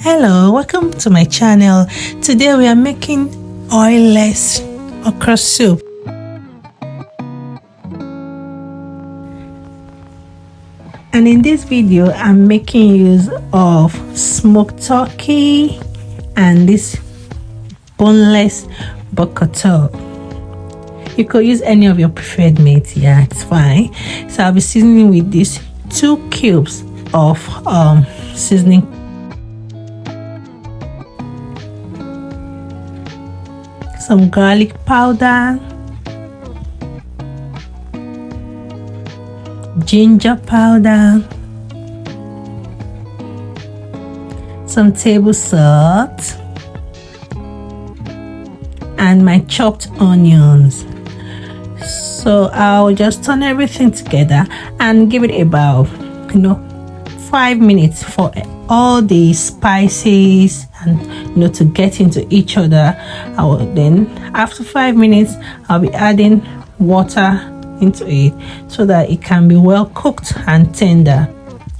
Hello, welcome to my channel. Today we are making oilless okra soup. And in this video I'm making use of smoked turkey and this boneless bokoto. You could use any of your preferred meat, yeah, it's fine. So I'll be seasoning with these 2 cubes of seasoning, some garlic powder, ginger powder, some table salt, and my chopped onions. So I'll just turn everything together and give it about 5 minutes for all the spices and to get into each other. Then after 5 minutes I'll be adding water into it so that it can be well cooked and tender.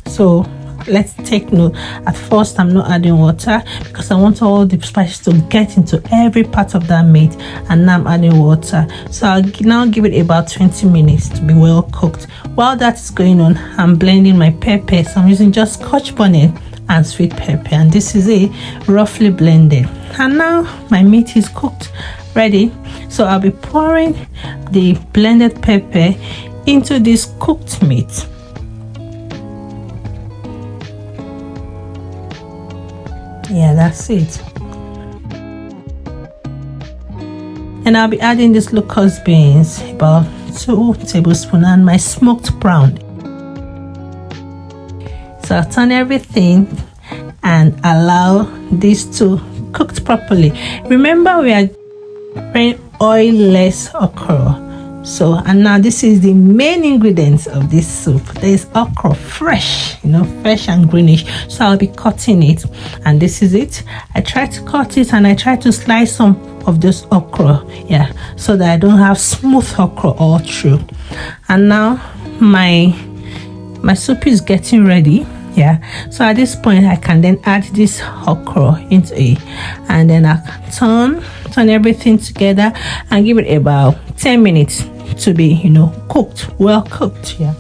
So let's take note. At first I'm not adding water because I want all the spices to get into every part of that meat, and now I'm adding water. So I'll now give it about 20 minutes to be well cooked. While that is going on, I'm blending my pepper. So I'm using just Scotch, Bonnet and sweet pepper, and this is it, roughly blended. And now my meat is cooked, ready. So I'll be pouring the blended pepper into this cooked meat. Yeah, that's it. And I'll be adding this locust beans, about 2 tablespoons, and my smoked prawn. So I'll turn everything and allow these to cook properly. Remember, we are preparing oilless okra. So, and now this is the main ingredients of this soup. There is okra, fresh, fresh and greenish. So I'll be cutting it, and this is it. I try to cut it and I try to slice some of this okra, yeah, so that I don't have smooth okra all through. And now my soup is getting ready. Yeah, so at this point I can then add this okra into it, and then I can turn everything together and give it about 10 minutes to be cooked, well cooked. Yeah,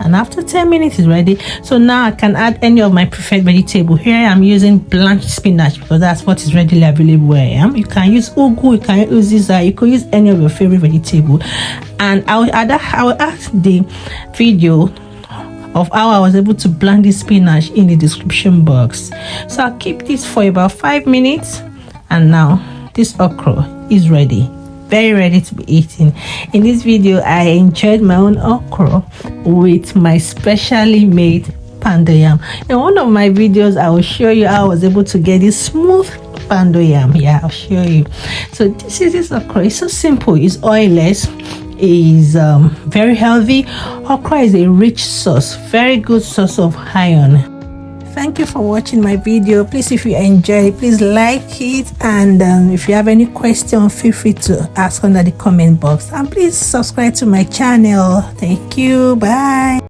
and after 10 minutes is ready. So now I can add any of my preferred vegetable. Here I am using blanched spinach because that's what is readily available where I am. You can use ugu, you can use ziza, you could use any of your favorite vegetable. And I will add the video of how I was able to blend this spinach in the description box. So I'll keep this for about 5 minutes, and now this okra is ready, very ready to be eaten. In this video I enjoyed my own okra with my specially made pounded yam. In one of my videos I will show you how I was able to get this smooth pounded yam. Yeah, I'll show you. So this is this okra. It's so simple, it's oilless, is very healthy. Okra is a rich source, very good source of iron. Thank you for watching my video. Please, if you enjoy it, please like it, and if you have any question, feel free to ask under the comment box, and please subscribe to my channel. Thank you. Bye.